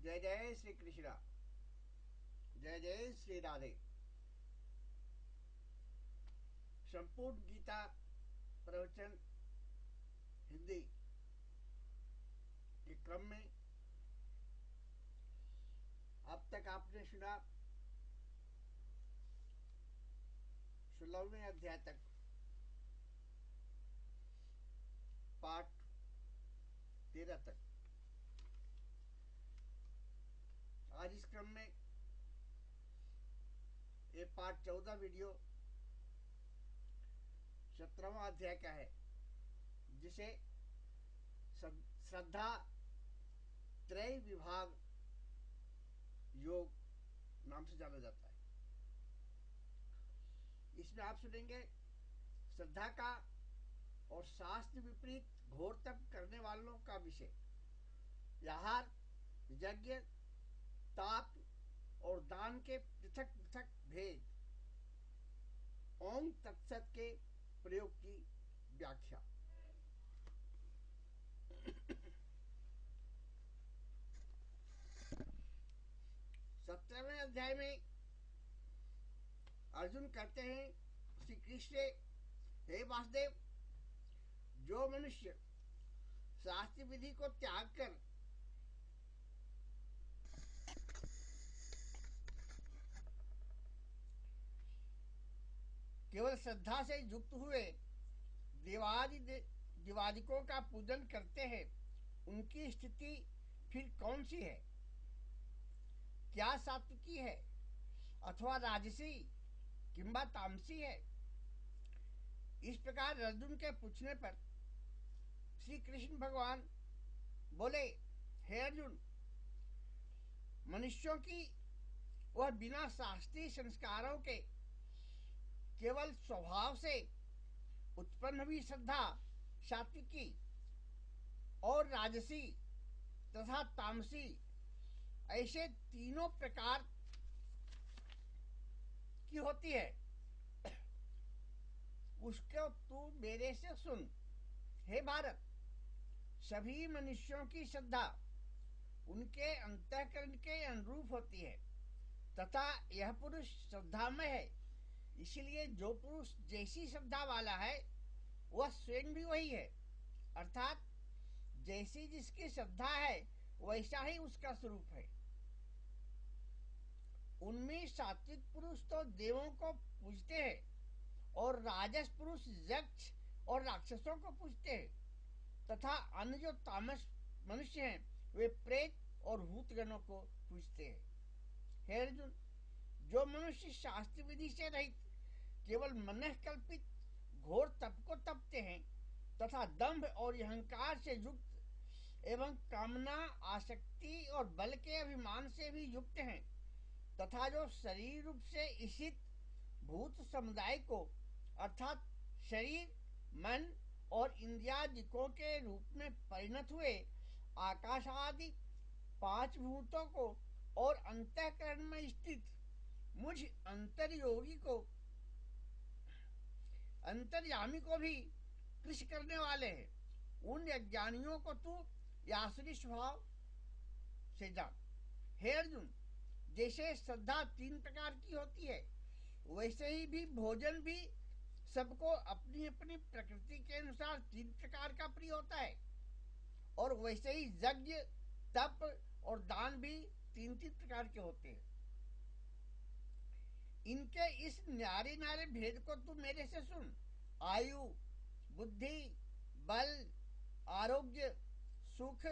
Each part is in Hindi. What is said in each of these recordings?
जय जय श्री कृष्णा। जय जय श्री राधे। संपूर्ण गीता प्रवचन हिंदी के क्रम में अब तक आपने सुना 16वें अध्याय तक, पाठ 13 तक। आज इस क्रम में ये पाठ 14 वीडियो 17वां अध्याय का है, जिसे श्रद्धा त्रय विभाग योग नाम से जाना जाता है। इसमें आप सुनेंगे श्रद्धा का और शास्त्र विपरीत घोर तप करने वालों का विषय, आहार, यज्ञ, ताप और दान के पृथक पृथक भेद, ओम तत्सत के प्रयोग की व्याख्या। सत्रहवें अध्याय में अर्जुन कहते हैं, श्री कृष्ण, हे वासुदेव, जो मनुष्य शास्त्र विधि को त्याग कर केवल श्रद्धा से युक्त हुए देवादिकों का पूजन करते हैं, उनकी स्थिति फिर कौन सी है? क्या सात्विकी है अथवा राजसी किंबा तामसी है? इस प्रकार अर्जुन के पूछने पर श्री कृष्ण भगवान बोले, हे अर्जुन, मनुष्यों की वह बिना शास्त्रीय संस्कारों के केवल स्वभाव से उत्पन्न हुई श्रद्धा सात्विकी और राजसी तथा तामसी, ऐसे तीनों प्रकार की होती है। उसको तू मेरे से सुन। हे भारत, सभी मनुष्यों की श्रद्धा उनके अंतःकरण के अनुरूप होती है तथा यह पुरुष श्रद्धामय है। इसलिए जो पुरुष जैसी श्रद्धा वाला है वह स्वयं भी वही है, अर्थात जैसी जिसकी श्रद्धा है वैसा ही उसका स्वरूप है। उनमें सात्विक पुरुष तो देवों को पूजते हैं और राजस पुरुष यक्ष और राक्षसों को पूजते हैं तथा अन्य जो तामस मनुष्य हैं वे प्रेत और भूतगणों को पूजते हैं। हे अर्जुन, जो मनुष्य शास्त्र विधि से रहित केवल मन कल्पित घोर तप को तपते हैं तथा दंभ और अहंकार से युक्त एवं कामना, आसक्ति और बल के अभिमान से भी युक्त हैं तथा जो शरीर रूप से ईशित भूत समुदाय को अर्थात शरीर, मन और इंद्रियादिकों के रूप में परिणत हुए आकाश आदि 5 भूतों को और अंतःकरण में स्थित मुझ अंतर्यामी को भी कृष्ण करने वाले हैं, उन अज्ञानियों को तू आसुरी स्वभाव से जान। हे अर्जुन, जैसे श्रद्धा 3 प्रकार की होती है, वैसे ही भी भोजन भी सबको अपनी अपनी प्रकृति के अनुसार 3 प्रकार का प्रिय होता है, और वैसे ही यज्ञ, तप और दान भी 3-3 प्रकार के होते हैं। इनके इस न्यारे न्यारे भेद को तू मेरे से सुन। आयु, बुद्धि, बल, आरोग्य, सुख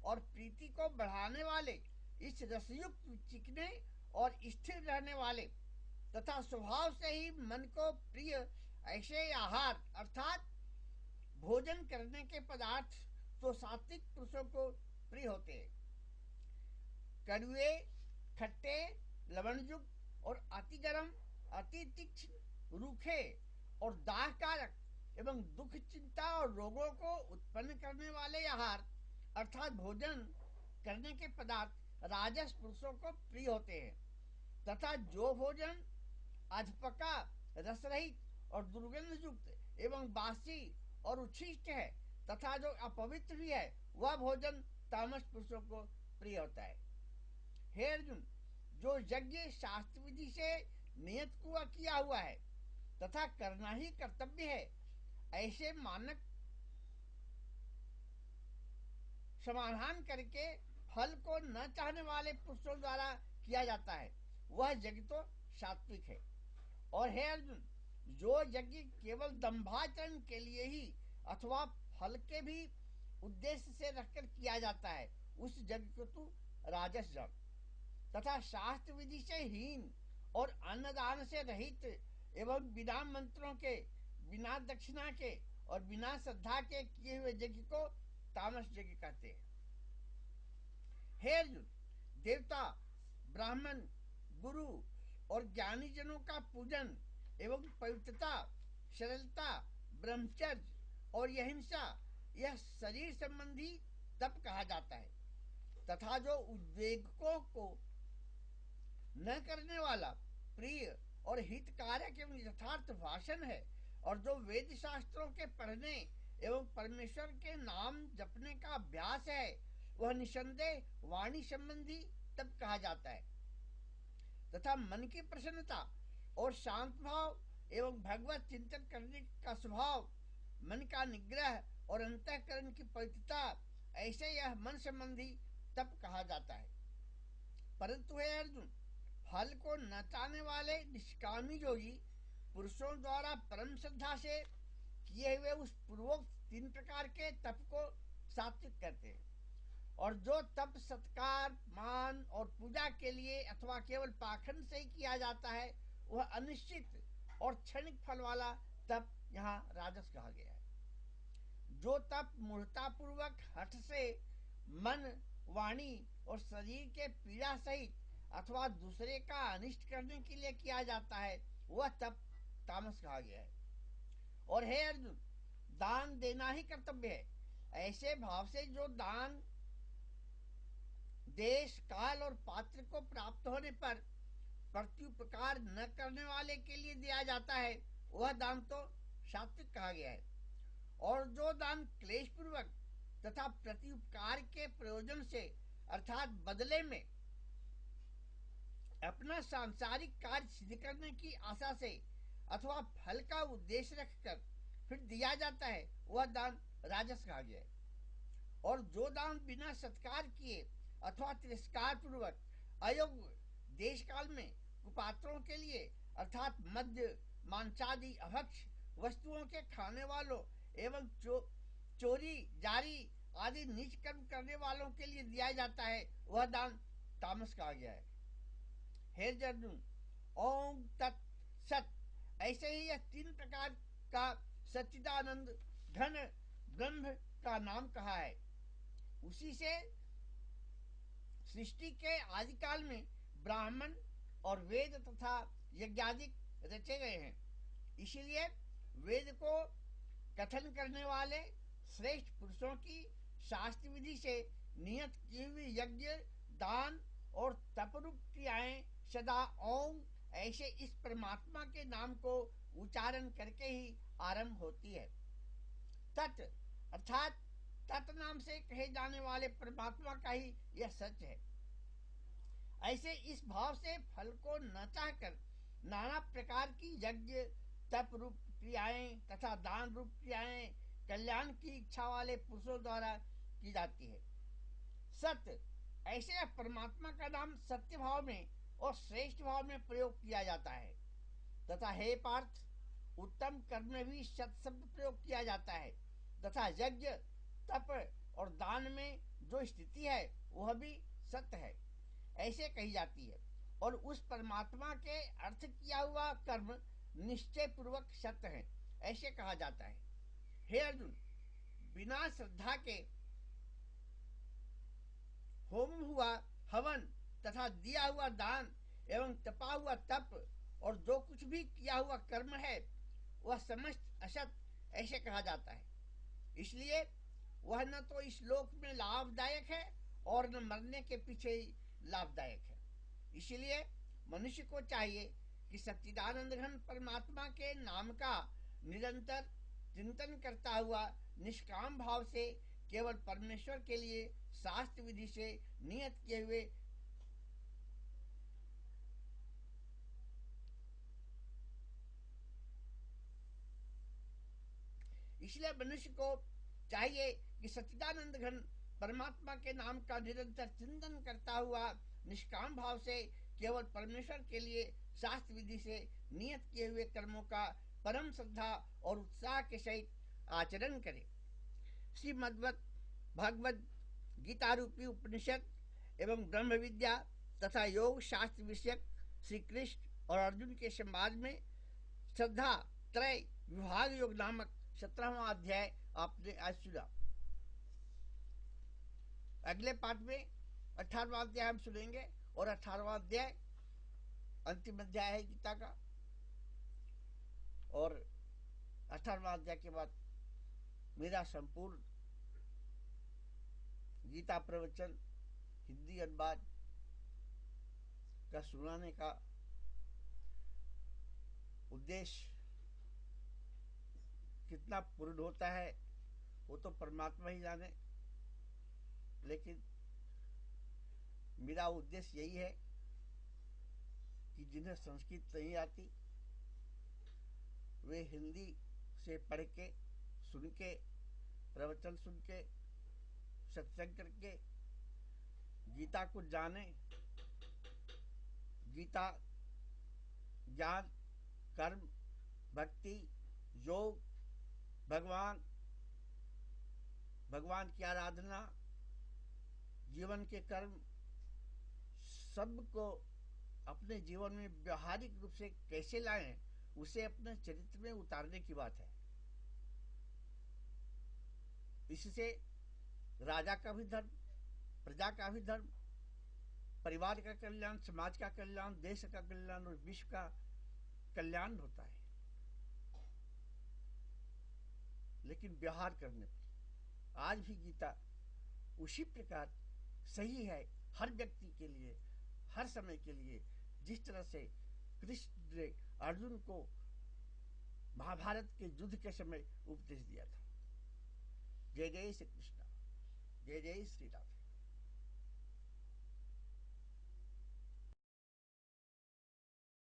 और प्रीति को बढ़ाने वाले, इस रसयुक्त चिकने और स्थिर रहने वाले तथा स्वभाव से ही मन को प्रिय ऐसे आहार अर्थात भोजन करने के पदार्थ तो सात्विक पुरुषों को प्रिय होते हैं। कड़वे, खट्टे, लवणयुक्त और अति गर्म, अति तीक्ष्ण, रूखे और दाह कारक एवं दुख, चिंता और रोगों को उत्पन्न करने वाले आहार अर्थात भोजन करने के पदार्थ राजस पुरुषों को प्रिय होते हैं तथा जो भोजन अधपका, रस रहित और दुर्गंध युक्त एवं बासी और उच्छिष्ट है तथा जो अपवित्र भी है वह भोजन तामस पुरुषों को प्रिय होता है। हे अर्जुन, जो यज्ञ शास्त्र विधि से नियत किया हुआ है तथा करना ही कर्तव्य है, ऐसे मानक समाधान करके फल को न चाहने वाले पुरुषों द्वारा किया जाता है, वह यज्ञ तो सात्विक है। और हे अर्जुन, जो यज्ञ केवल दंभाचरण के लिए ही अथवा फल के भी उद्देश्य से रखकर किया जाता है, उस यज्ञ को तू राजस जान। तथा शास्त्र विधि से हीन और अन्नदान से रहित एवं बिना मंत्रों के, बिना दक्षिणा के और बिना श्रद्धा के किए हुए यज्ञ को तामस यज्ञ कहते हैं। हे अर्जुन, देवता, ब्राह्मण, गुरु और ज्ञानी जनों का पूजन एवं पवित्रता, सरलता, ब्रह्मचर्य और अहिंसा, यह शरीर संबंधी तप कहा जाता है। तथा जो उद्वेगों को न करने वाला प्रिय और हितकारक एवं यथार्थ भाषण है, और जो वेद शास्त्रों के पढ़ने एवं परमेश्वर के नाम जपने का अभ्यास है, वह निसंदेह वाणी संबंधी तप कहा जाता है। तथा मन की प्रसन्नता और शांत भाव एवं भगवत चिंतन करने का स्वभाव, मन का निग्रह और अंतःकरण की पवित्रता, ऐसे यह मन संबंधी तप कहा जाता है। परंतु हे अर्जुन, फल को न चाहने वाले निष्कामी योगी पुरुषों द्वारा परम श्रद्धा से किए हुए उस पूर्वोक्त 3 प्रकार के तप को सात्विक कहते हैं। और जो तप सत्कार, मान और पूजा के लिए अथवा केवल पाखंड से ही किया जाता है, वह अनिश्चित और क्षणिक फल वाला तप यहाँ राजस कहा गया है। जो तप मूर्तापूर्वक हठ से मन, वाणी और शरीर के पीड़ा सहित अथवा दूसरे का अनिष्ट करने के लिए किया जाता है, वह तप तामस कहा गया है। और हे अर्जुन, दान देना ही कर्तव्य है, ऐसे भाव से जो दान देश, काल और पात्र को प्राप्त होने पर प्रत्युपकार न करने वाले के लिए दिया जाता है, वह दान तो सात्विक कहा गया है। और जो दान क्लेश पूर्वक तथा प्रत्युपकार के प्रयोजन से अर्थात बदले में अपना सांसारिक कार्य सिद्ध करने की आशा से अथवा फल का उद्देश्य रखकर फिर दिया जाता है, वह दान राजस कहा गया है। और जो दान बिना सत्कार किए अथवा तिरस्कार पूर्वक अयोग्य देश काल में कुपात्रों के लिए अर्थात मद्य, मांसादि अभक्ष वस्तुओं के खाने वालों एवं चोरी, जारी आदि नीच कर्म करने वालों के लिए दिया जाता है, वह दान तामस कहा गया है। हे अर्जुन, ओम तत् सत, ऐसे ही यह 3 प्रकार का सच्चिदानंद घन ब्रह्म का नाम कहा है। उसी से सृष्टि के आदि काल में ब्राह्मण और वेद तथा यज्ञादिक रचे गए हैं। इसीलिए वेद को कथन करने वाले श्रेष्ठ पुरुषों की शास्त्र विधि से नियत की हुई यज्ञ, दान और तपरूप क्रियाएं सदा ओम ऐसे इस परमात्मा के नाम को उच्चारण करके ही आरंभ होती है। तत् अर्थात तत् नाम से कहे जाने वाले परमात्मा का ही यह सच है। ऐसे इस भाव से फल को न चाहकर नाना प्रकार की यज्ञ, तप रूप क्रियाएं तथा दान रूप क्रियाएं कल्याण की इच्छा वाले पुरुषों द्वारा की जाती है। सत्य, ऐसे परमात्मा का नाम सत्य भाव में और श्रेष्ठ भाव में प्रयोग किया जाता है। तथा हे पार्थ, उत्तम कर्म में भी सत शब्द प्रयोग किया जाता है। तथा यज्ञ, तप और दान में जो स्थिति है वह भी सत्य है, ऐसे कही जाती है। और उस परमात्मा के अर्थ किया हुआ कर्म निश्चय पूर्वक सत्य है, ऐसे कहा जाता है। हे अर्जुन, बिना श्रद्धा के होम हुआ हवन तथा दिया हुआ दान एवं तपा हुआ तप और जो कुछ भी किया हुआ कर्म है, वह समस्त असत, ऐसे कहा जाता है। इसलिए वह न तो इस लोक में लाभदायक है और न मरने के पीछे ही लाभदायक है। इसलिए मनुष्य को चाहिए कि सच्चिदानंद घन परमात्मा के नाम का निरंतर चिंतन करता हुआ निष्काम भाव से केवल परमेश्वर के लिए शास्त्र विधि से नियत किए हुए इसलिए मनुष्य को चाहिए कि सच्चिदानंद घन परमात्मा के नाम का निरंतर चिंतन करता हुआ निष्काम भाव से केवल परमेश्वर के लिए शास्त्र विधि से नियत किए हुए कर्मों का परम श्रद्धा और उत्साह के सहित आचरण करे। श्रीमद् भगवद गीता रूपी उपनिषद एवं ब्रह्म विद्या तथा योग शास्त्र विषयक श्री कृष्ण और अर्जुन के संवाद में श्रद्धा त्रय विभाग योग नामक 17वां अध्याय आपने आज सुना। अगले पाठ में 18वां अध्याय हम सुनेंगे और 18वां अध्याय अंतिम अध्याय है गीता का, और 18वां अध्याय के बाद मेरा संपूर्ण गीता प्रवचन हिंदी अनुवाद का सुनाने का उद्देश्य कितना पूर्ण होता है वो तो परमात्मा ही जाने, लेकिन मेरा उद्देश्य यही है कि जिन्हें संस्कृत नहीं आती वे हिंदी से पढ़ के सुन के प्रवचन सुन के सत्संग करके गीता को जाने, गीता ज्ञान कर्म भक्ति योग भगवान की आराधना जीवन के कर्म सबको अपने जीवन में व्यवहारिक रूप से कैसे लाएं उसे अपने चरित्र में उतारने की बात है। इससे राजा का भी धर्म, प्रजा का भी धर्म, परिवार का कल्याण, समाज का कल्याण, देश का कल्याण और विश्व का कल्याण होता है। लेकिन व्यवहार करने पर आज भी गीता उसी प्रकार सही है हर व्यक्ति के लिए, हर समय के लिए, जिस तरह से कृष्ण ने अर्जुन को महाभारत के युद्ध के समय उपदेश दिया था। जय जय श्री कृष्ण, जय जय श्री राम।